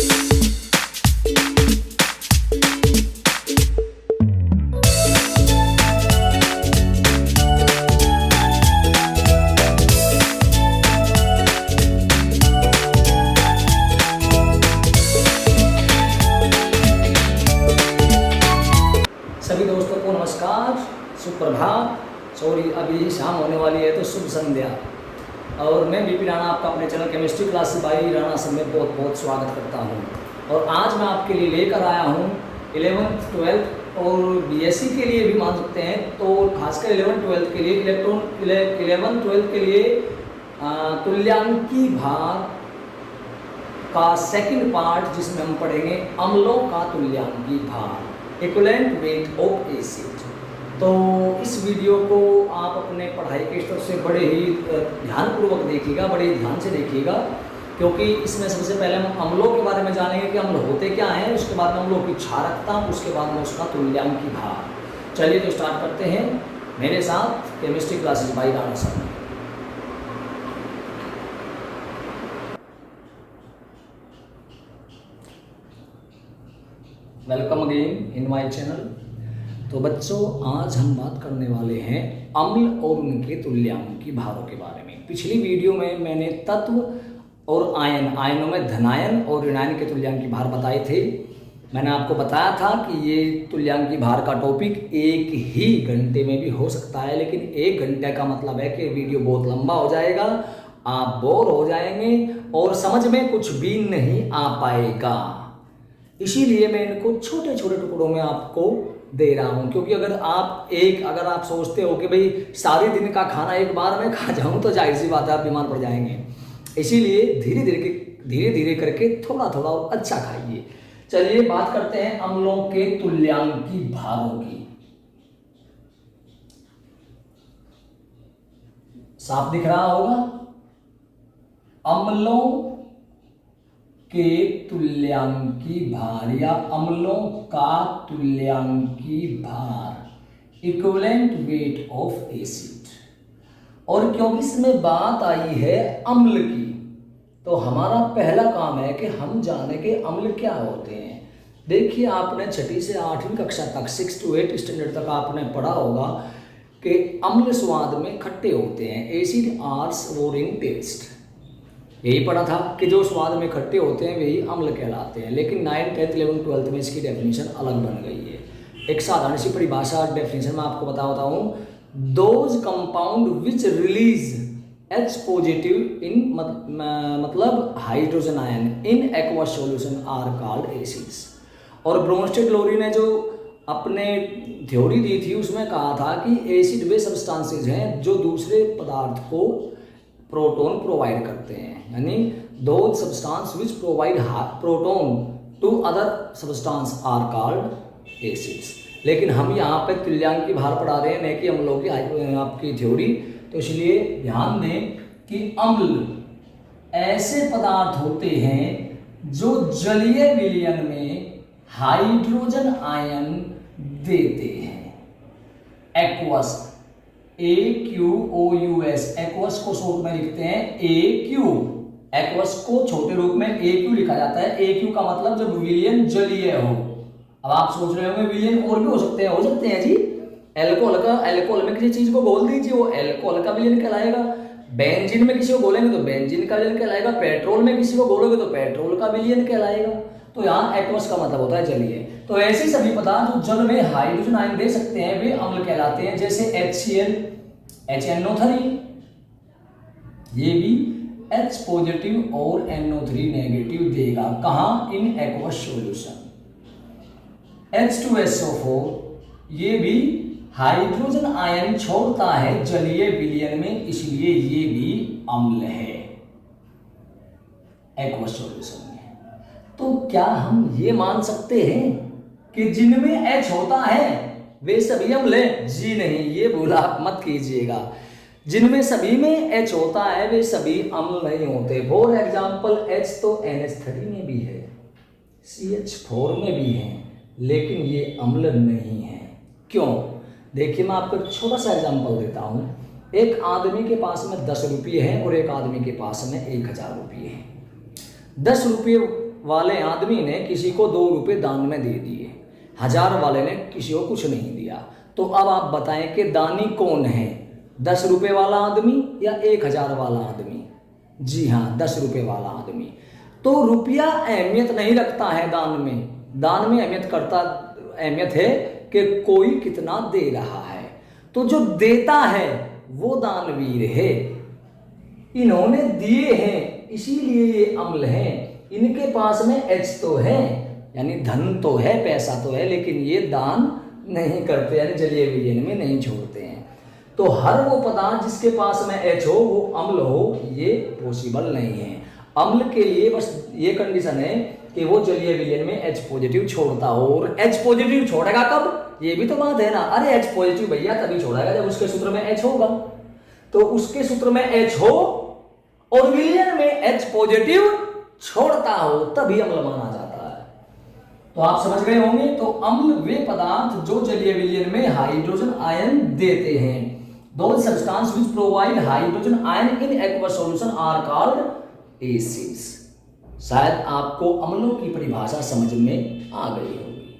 सभी दोस्तों को नमस्कार, सुप्रभात। सॉरी, अभी शाम होने वाली है तो शुभ संध्या। और मैं बीपी राणा आपका अपने channel chemistry classes by Rana सब में बहुत बहुत स्वागत करता हूं। और आज मैं आपके लिए लेकर आया हूं 11th 12th और बीएससी के लिए भी मान सकते हैं, तो खासकर 11th 12th के लिए 11th 12th के लिए तुल्यांकी भार का सेकंड पार्ट, जिसमें हम पढ़ेंगे अम्लों का तुल्यांकी भार, इक्विवेलेंट वेट ऑफ एसिड। तो इस वीडियो को आप अपने पढ़ाई के स्तर से बड़े ही ध्यानपूर्वक देखिएगा, बड़े ही ध्यान से देखिएगा, क्योंकि इसमें सबसे पहले हम अम्लों के बारे में जानेंगे कि अम्ल होते क्या हैं, उसके बाद में अम्लों की क्षारकता, उसके बाद में उसका तुल्यांकी भार। चलिए तो स्टार्ट करते हैं मेरे साथ chemistry classes by Rana sir में। Welcome again in my channel. तो बच्चों, आज हम बात करने वाले हैं अम्ल और उनके तुल्यांकी भारों के बारे में। पिछली वीडियो में मैंने तत्व और आयनों में धनायन और ऋणायन के तुल्यांकी भार बताए थे। मैंने आपको बताया था कि ये तुल्यांकी भार का टॉपिक एक ही घंटे में भी हो सकता है, लेकिन एक घंटे का मतलब है कि वीडियो बहुत लंबा हो जाएगा, आप बोर हो जाएंगे और समझ में कुछ भी नहीं आ पाएगा। इसीलिए मैं इनको छोटे छोटे टुकड़ों में आपको दे रहा हूं, क्योंकि अगर आप सोचते हो कि भाई सारे दिन का खाना एक बार में खा जाऊं तो जाहिर सी बात है आप बीमार पड़ जाएंगे। इसीलिए धीरे धीरे करके थोड़ा थोड़ा और अच्छा खाइए। चलिए बात करते हैं अम्लों के तुल्यांकी भारों की। साफ दिख रहा होगा, अम्लों के तुल्यांकी भार या अम्लों का तुल्यांकी भार, इक्विवेलेंट वेट ऑफ एसिड। और क्योंकि इसमें बात आई है अम्ल की, तो हमारा पहला काम है कि हम जाने के अम्ल क्या होते हैं। देखिए, आपने 6ठी से 8वीं कक्षा तक 6 to 8 स्टैंडर्ड तक आपने पढ़ा होगा कि अम्ल स्वाद में खट्टे होते हैं, एसिड आर सोर इन टेस्ट। यही पढ़ा था कि जो स्वाद में खट्टे होते हैं वही अम्ल कहलाते हैं। लेकिन 9th 10th 11th 12th में इसकी डेफिनेशन अलग बन गई है। एक साधारण सी परिभाषा डेफिनेशन में आपको बताता हूँ, those compound which release H positive in मतलब hydrogen ion in aqueous solution are called acids. और ब्रोंस्टेड लोरी ने जो अपने थ्योरी दी थी उसमें कहा था कि एसिड वे सब्सटेंसेज हैं जो दूसरे पदार्थ को प्रोटॉन प्रोवाइड करते हैं, यानी those substance which provide proton to other substance are called acids. लेकिन हम यहाँ पे तुल्यांकी भार पढ़ा रहे हैं, नहीं कि अम्लों की आपकी थ्योरी। तो इसलिए ध्यान दें कि अम्ल ऐसे पदार्थ होते हैं जो जलीय विलयन में हाइड्रोजन आयन देते हैं। एक्वस, AQOUS, एक्वस को शॉर्ट में लिखते हैं AQ। एक्वस को छोटे रूप में AQ लिखा जाता है। AQ का मतलब जब विलयन जलीय हो। अब आप सोच रहे होंगे विलयन और भी हो सकते हैं जी। एल्कोहल में किसी चीज को बोल दीजिए, वो एल्कोहल का विलयन कहलाएगा। बेंजीन में किसी को बोलेंगे तो बेंजीन का विलयन कहलाएगा। पेट्रोल में किसी को बोलोगे तो पेट्रोल का विलयन कहलाएगा। तो यहाँ एक्वस का मतलब होता है जलीय। तो ऐसे सभी पदार्थ जो जल में हाइड्रोजन आयन दे सकते हैं वे अम्ल कहलाते हैं। जैसे HCl, HNO3, ये भी H पॉजिटिव और NO3 नेगेटिव देगा। कहाँ? इन एक्वस सॉल्यूशन। H2SO4, ये भी हाइड्रोजन आयन छोड़ता है जलीय विलयन में, इसलिए ये भी अम्ल है एक्वस सॉल्यूशन में। तो क्या हम ये मान सकते हैं कि जिनमें H होता है वे सभी अम्ल हैं? जी नहीं, ये भूल आप मत कीजिएगा। जिनमें सभी में H होता है वे सभी अम्ल नहीं होते। फॉर एग्जाम्पल H तो NH3 में भी है, CH4 में भी है, लेकिन ये अम्ल नहीं है। क्यों? देखिए, मैं आपको एक छोटा सा एग्जाम्पल देता हूं। एक आदमी के पास में 10 रुपये हैं और एक आदमी के पास में 1000 रुपये हैं। 10 रुपये वाले आदमी ने किसी को 2 रुपये दान में दे दिए, 1000 वाले ने किसी को कुछ नहीं दिया। तो अब आप बताएं कि दानी कौन है, 10 रुपये वाला आदमी या 1000 वाला आदमी? जी हाँ, 10 रुपये वाला आदमी। तो रुपया अहमियत नहीं रखता है दान में। दान में अहमियत है कि कोई कितना दे रहा है। तो जो देता है वो दानवीर है। इन्होंने दिए हैं इसीलिए ये अम्ल हैं। इनके पास में एच तो है, यानी धन तो है, पैसा तो है, लेकिन ये दान नहीं करते, यानी जलीय विलीयन में नहीं छोड़ते हैं। तो हर वो पदार्थ जिसके पास में एच हो वो अम्ल हो, ये पॉसिबल नहीं है। अम्ल के लिए बस ये कंडीशन है कि वो जलीय विलयन में H पॉजिटिव छोड़ता हो। और H पॉजिटिव छोड़ेगा कब, ये भी तो बात है ना। अरे H पॉजिटिव भैया तभी छोड़ेगा जब उसके सूत्र में H होगा। तो उसके सूत्र में H हो और विलयन में H पॉजिटिव छोड़ता हो तभी अम्ल माना जाता है। तो आप समझ गए होंगे। तो अम्ल वे पदार्थ जो जलीय विलयन में हाइड्रोजन आयन देते हैं। Those substances which provide hydrogen ion in aqueous solution are called acids। शायद आपको अम्लों की परिभाषा समझ में आ गई होगी।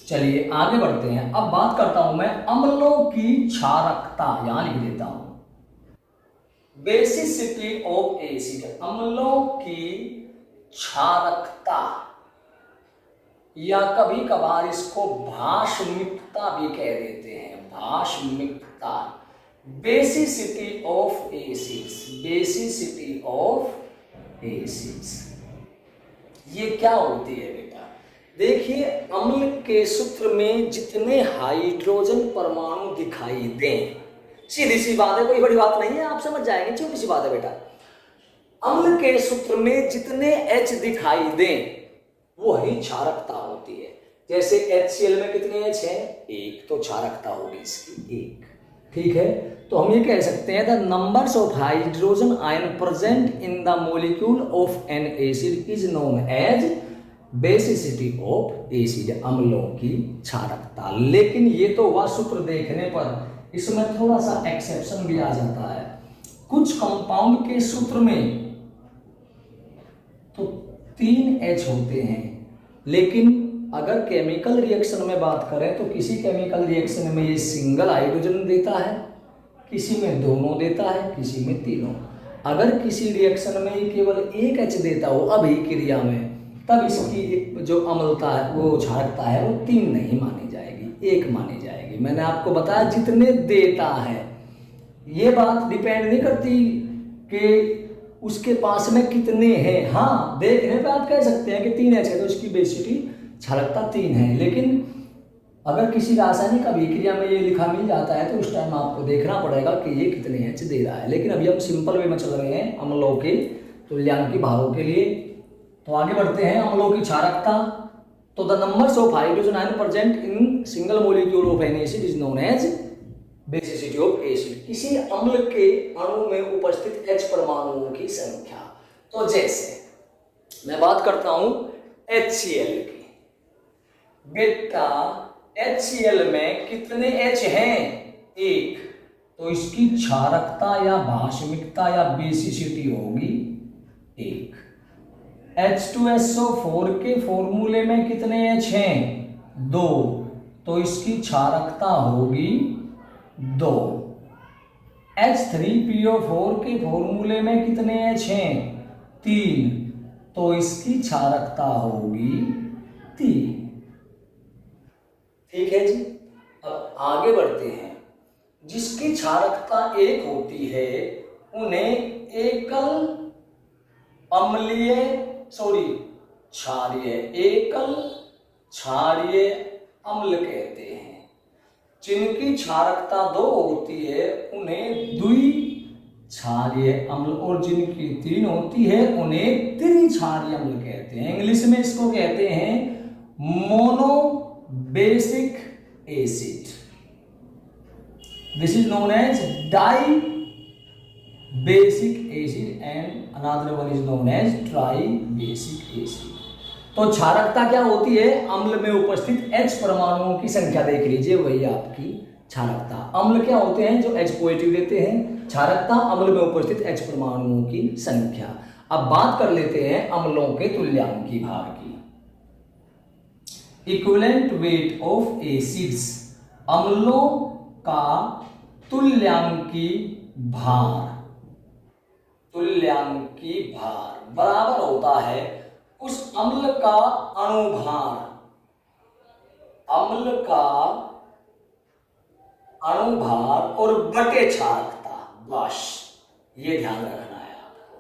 चलिए आगे बढ़ते हैं। अब बात करता हूं मैं अम्लों की क्षारकता, यहां लिख देता हूं बेसिसिटी ऑफ एसिड। अम्लों की क्षारकता या कभी कभार इसको भाषमिकता भी कह देते हैं, भाषमिकता। Basicity of acids, basicity of acids ये क्या होती है बेटा? देखिए अम्ल के सूत्र में जितने हाइड्रोजन परमाणु दिखाई दें, सीधी सी बात है, कोई बड़ी बात नहीं है, आप समझ जाएंगे, छोटी सी बात है बेटा। अम्ल के सूत्र में जितने H दिखाई दें वही क्षारकता होती है। जैसे HCl में कितने H हैं? 1, तो क्षारकता होगी इसकी 1। ठीक है, तो हम ये कह सकते हैं the numbers of hydrogen ion present in the molecule of an acid is known as basicity of acid, अम्लों की क्षारकता। लेकिन ये तो वह सूत्र देखने पर इसमें थोड़ा सा एक्सेप्शन भी आ जाता है। कुछ कंपाउंड के सूत्र में तो 3 H होते हैं, लेकिन अगर केमिकल रिएक्शन में बात करें तो किसी केमिकल रिएक्शन में ये सिंगल हाइड्रोजन देता है, किसी में दोनों देता है, किसी में तीनों। अगर किसी रिएक्शन में ये केवल 1 H देता हो अभिक्रिया में, तब इसकी जो अम्लता है वो क्षारकता है वो 3 नहीं मानी जाएगी, 1 मानी जाएगी। मैंने आपको बताया जितने देता है, ये बात डिपेंड नहीं करती कि उसके पास में कितने हैं। हाँ, देखने पे आप कह सकते हैं कि 3 H है तो इसकी बेसिसिटी क्षारकता 3 है, लेकिन अगर किसी रासायनिक अभिक्रिया में ये लिखा मिल जाता है तो उस टाइम आपको देखना पड़ेगा कि ये कितने H दे रहा है। लेकिन अभी हम सिंपल वे में चल रहे हैं अम्लों के तुल्यांकी भारों के लिए। तो आगे बढ़ते हैं। अम्लों की क्षारकता, तो the numbers of hydrogen ion present in single molecule of an acid is known as basicity of acid. किसी अम्ल के अणु में उपस्थित H परमाणुओं की संख्या। तो जैसे मैं बात करता हूं HCl की, बेटा HCl में कितने H हैं? 1, तो इसकी क्षारकता या भाषमिकता या बेसिसिटी होगी 1। H2SO4 के फॉर्मूले में कितने H हैं? 2, तो इसकी क्षारकता होगी 2। H3PO4 के फॉर्मूले में कितने H हैं? 3, तो इसकी क्षारकता होगी 3। ठीक है जी। अब आगे बढ़ते हैं। जिसकी क्षारकता 1 होती है उन्हें एकल क्षारीय अम्ल कहते हैं। जिनकी क्षारकता 2 होती है उन्हें द्विक्षारीय अम्ल, और जिनकी 3 होती है उन्हें त्रिक्षारीय अम्ल कहते हैं। इंग्लिश में इसको कहते हैं mono basic acid. This is known as di-basic acid and another one is known as tri-basic acid। तो क्षारकता क्या होती है? अम्ल में उपस्थित H परमाणुओं की संख्या देख लीजिए, वही आपकी क्षारकता। अम्ल क्या होते हैं? जो H पॉजिटिव देते हैं। क्षारकता अम्ल में उपस्थित H परमाणुओं की संख्या। अब बात कर लेते हैं अम्लों के तुल्यांकी भार की। इक्विवेलेंट वेट ऑफ एसिड्स, अम्लों का तुल्यांकी भार, तुल्यांकी भार बराबर होता है उस अम्ल का अणुभार, अम्ल का अणुभार और बटे क्षारकता, बस ये ध्यान रखना है आपको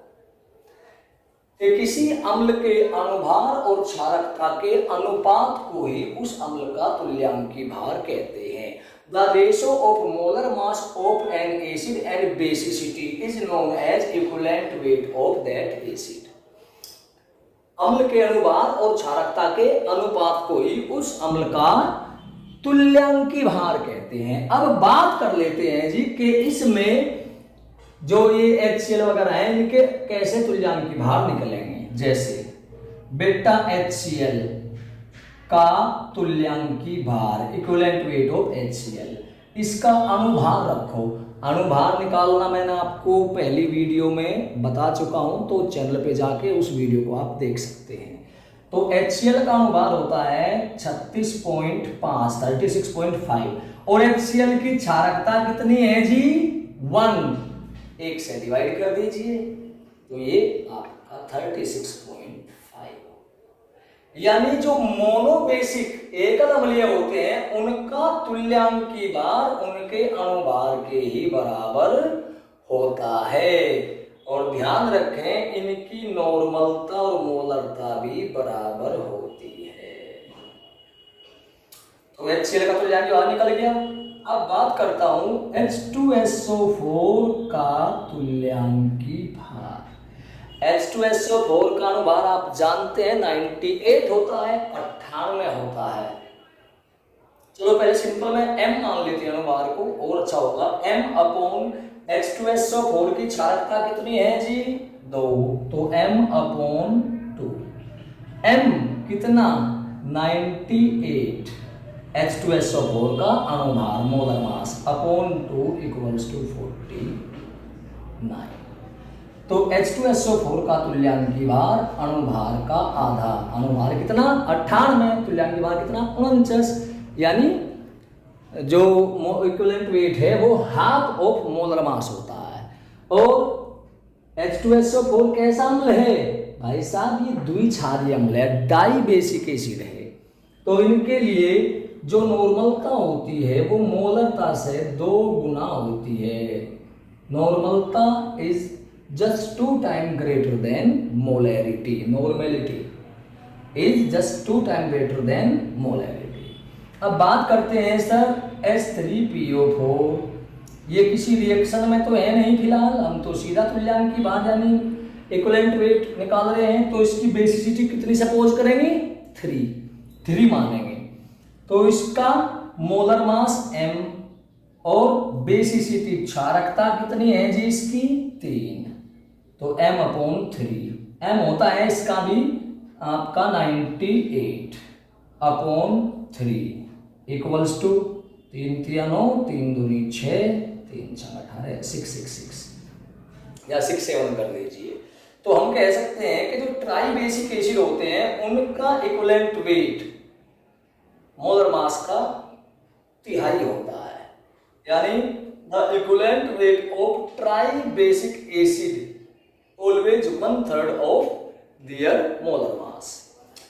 कि किसी अम्ल के अणुभार और क्षारकता के अनुपात को ही उस अम्ल का तुल्यांकी भार कहते हैं। The ratio of molar mass of an acid and basicity is known as equivalent weight of that acid. अम्ल के अणुभार और क्षारकता के अनुपात को ही उस अम्ल का तुल्यांकी भार कहते हैं। अब बात कर लेते हैं जी कि इसमें जो ये HCl वगैरह हैं इनके कैसे तुल्यांकी भार निकलेंगे। जैसे बेटा HCl का तुल्यांकी भार, इक्विवेलेंट वेट ऑफ HCl, इसका अणुभार रखो। अणुभार निकालना मैंने आपको पहली वीडियो में बता चुका हूं, तो चैनल पे जाके उस वीडियो को आप देख सकते हैं। तो HCl का अणुभार होता है 36.5, 36.5 और HCl की क्षारकता कितनी है जी 1, 1 से डिवाइड कर दीजिए तो ये आपका 36.5। यानी जो मोनोबेसिक एकल अम्लीय होते हैं उनका तुल्यांकी भार उनके अणुभार के ही बराबर होता है। और ध्यान रखें इनकी नॉर्मलता और मोलरता भी बराबर होती है। तो HCl का तुल्यांकी भार निकल गया। अब बात करता हूं H2SO4 का तुल्यांकी भार। H2SO4 का अणुभार आप जानते हैं 98 होता है, 98 होता है। चलो पहले सिंपल में M मान लेते हैं अणुभार को और अच्छा होगा। M अपॉन H2SO4 की क्षारकता कितनी है जी 2, तो M अपॉन 2। M कितना 98, H2SO4 का अणुभार molar mass upon 2 equals to 49। तो H2SO4 का तुल्यांकी भार अणुभार का आधा, अणुभार कितना 98, तुल्यांकी भार कितना 49, यानी जो इक्विवेलेंट वेट है वो हाफ ऑफ मोलर मास होता है। और H2SO4 कैसा अम्ल है भाई साहब, ये द्विक्षारीय अम्ल है, डाई बेसिक एसिड है। तो इनके लिए जो नॉर्मलता होती है वो मोलरता से 2 गुना होती है। नॉर्मलता is just 2 times greater than molarity. Normality is just 2 times greater than molarity. अब बात करते हैं सर H3PO4, ये किसी रिएक्शन में तो है नहीं फिलहाल, हम तो सीधा तुल्यांकी भार यानी इक्विवेलेंट वेट निकाल रहे हैं। तो इसकी बेसिसिटी कितनी सपोज करेंगे 3 मानेंगे। तो इसका मोलर मास M और बेसिसिटी क्षारकता कितनी है जी इसकी 3, तो M अपॉन 3। M होता है इसका भी आपका 98 अपॉन 3 इक्वल्स टू 3 3 9, 3 दूनी 6, 3 4 18, 6 या 6 7 कर लीजिए। तो हम कह सकते हैं कि जो ट्राई बेसिक एसिड होते हैं उनका इक्विवेलेंट वेट मोलर मास का 1/3 होता है। यानी the equivalent weight of try basic acid always 1/3 of their molar mass।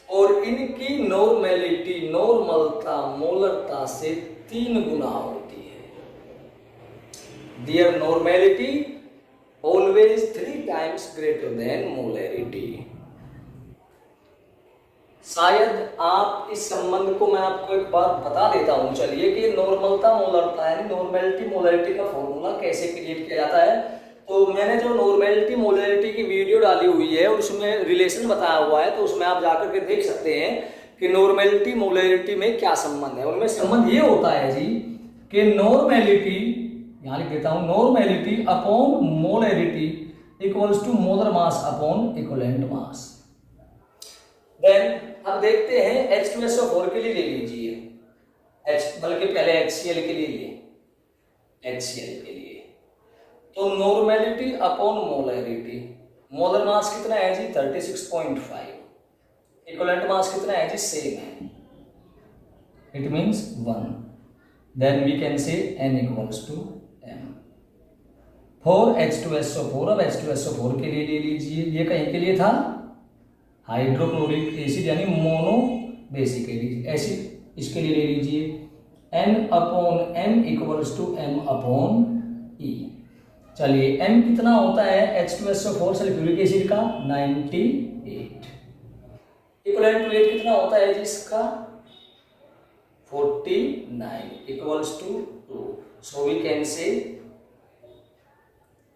और इनकी नॉर्मेलिटी नॉर्मलता मोलरता से 3 गुना होती है। their normality always 3 times greater than molarity। शायद आप इस संबंध को मैं आपको एक बार बता देता हूं चलिए कि नॉर्मलता मोलरता यानी नॉर्मेलिटी मोलरिटी का फॉर्मूला कैसे क्रिएट किया जाता है। तो मैंने जो नॉर्मेलिटी मोलरिटी की वीडियो डाली हुई है और उसमें रिलेशन बताया हुआ है, तो उसमें आप जाकर के देख सकते हैं कि नॉर्मेलिटी मोलरिटी में क्या संबंध है। उनमें संबंध ये होता है जी कि नॉर्मेलिटी, यहाँ लिख देता हूं, normality upon molarity equals to molar mass upon equivalent mass. Then अब देखते हैं H2SO4 के लिए ले लीजिए, बल्कि पहले HCl के लिए लिए HCl के लिए। तो normality upon molarity, molar mass कितना है जी 36.5, इक्विवेलेंट मास कितना है जी सेम है, it means 1, then we can say n equals to m। For H2SO4, अब H2SO4 के लिए ले लीजिए, ये कहीं के लिए था हाइड्रोक्लोरिक एसिड यानी मोनो बेसिक एसिड, इसके लिए ले लीजिए N/M इक्वल्स टू M/E। चलिए M कितना होता है H2SO4 सल्फ्यूरिक एसिड का 98, इक्विवेलेंट वेट कितना होता है जी इसका 49 equals to 2, so we can say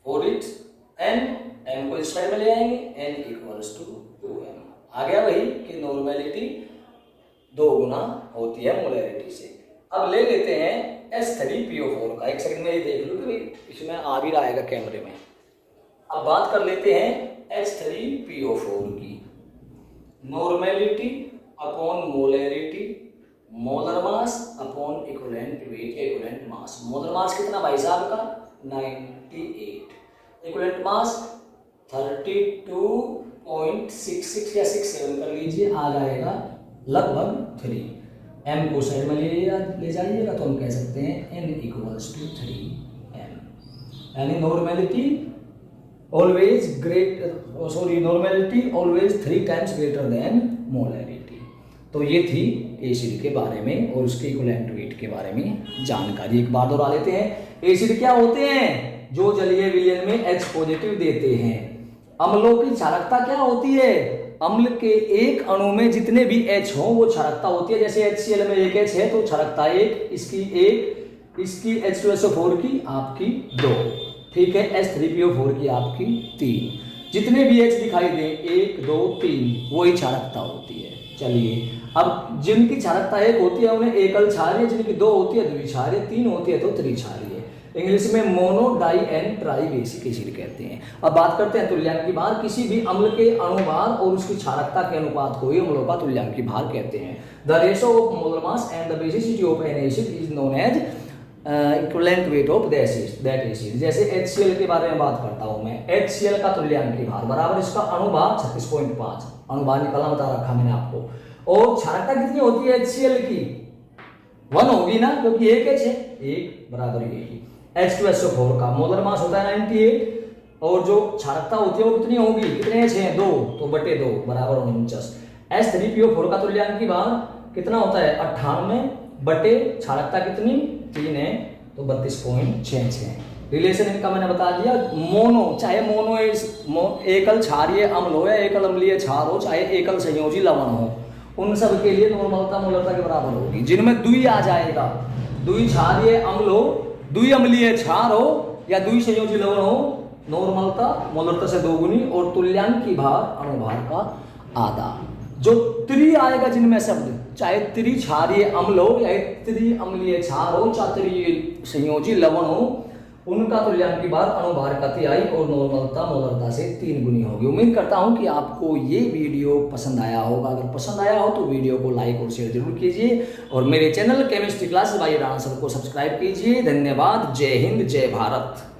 for it M को इस साइड में ले आएंगे N इक्वल्स टू 2M। आ गया वही कि नॉर्मेलिटी 2 गुना होती है मोलैरिटी से। अब ले लेते हैं H3PO4 का, एक सेकंड में ये देख लो कि भाई इसमें आ भी रहेगा कैमरे में। अब बात कर लेते हैं H3PO4 की, normality upon molarity, molar mass upon equivalent weight, equivalent mass. Molar mass कितना भाई साहब का 98, इक्विवेलेंट मास 32.66 या 67 कर लीजिए, आ जाएगा लगभग 3। M को साइड में ले जाइएगा तो हम कह सकते हैं N इक्वल्स टू 3M, यानी normality always normality always 3 times greater than molarity. तो ये थी एसिड के बारे में और उसके इक्विवेलेंट वेट के बारे में जानकारी। एक बात और आ लेते हैं, एसिड क्या होते हैं जो जलीय विलयन में H पॉजिटिव देते हैं। अम्लों की क्षारकता क्या होती है, अम्ल के एक अणु में जितने भी H हो वो क्षारकता होती है। जैसे HCl में 1 H है तो क्षारकता 1, इसकी 1, इसकी H2SO4 की आपकी 2, ठीक है, H3PO4 की आपकी 3, जितने भी H दिखाई दे 1 2 3 वही क्षारकता होती है। चलिए अब जिनकी क्षारकता 1 होती है उन्हें एकल क्षारीय, जिनकी 2 होती है द्विक्षारीय, 3 होती है तो त्रिक्षारीय। इंग्लिश में mono di and tri basic acid कहते हैं। अब बात करते हैं तुल्यांकी भार। किसी भी अम्ल के अणुभार और उसकी क्षारकता के अनुपात को ही अम्लों का तुल्यांकी भार कहते हैं। The ratio of molar mass and the basicity of an acid is known as equivalent weight of that acid. जैसे HCl के बारे में बात करता हूं मैं, HCl का तुल्यांकी भार बराबर इसका अणुभार 36.5, अणुभार निकालना बता रखा मैंने आपको। और क्षारकता कितनी होती है HCl की 1 होगी ना, क्योंकि 1 H है, 1 बराबर 1। H2SO4 का मोलर मास होता है 98 और जो क्षारकता होती है वो कितनी होगी, कितने H हैं 2 तो बटे 2 बराबर 49। H3PO4 का तुल्यांकी भार कितना होता है 98 बटे क्षारकता कितनी 3 है तो 32.66। रिलेशन इनका मैंने बता दिया। मोनो चाहे मोनो एकल क्षारीय अम्ल हो या एकल अम्लीय क्षार हो, चाहे एकल संयोजी लवण हो, उन सब के लिए नॉर्मलता मोलरता के बराबर होगी। जिनमें द्वि आ जाएगा, द्वि क्षारीय अम्ल हो, द्वि अम्लीय क्षार हो या द्वि संयोजी लवण हो, नॉर्मलता मोलरता से 2 गुनी और तुल्यांकी भार अणुभार का आधा। जो त्रि आएगा जिनमें शब्द, चाहे त्रि क्षारीय अम्ल हो या त्रि अम्लीय क्षार हो, चाहे त्रि संयोजी लवण हो, उनका तुल्यांकी भार अणुभार का 3 और नॉर्मलता मोलरता से 3 गुनी होगी। उम्मीद करता हूं कि आपको ये वीडियो पसंद आया होगा। अगर पसंद आया हो तो वीडियो को लाइक और शेयर जरूर कीजिए और मेरे channel chemistry classes bye Rana sir को सब्सक्राइब कीजिए। धन्यवाद। जय हिंद, जय भारत।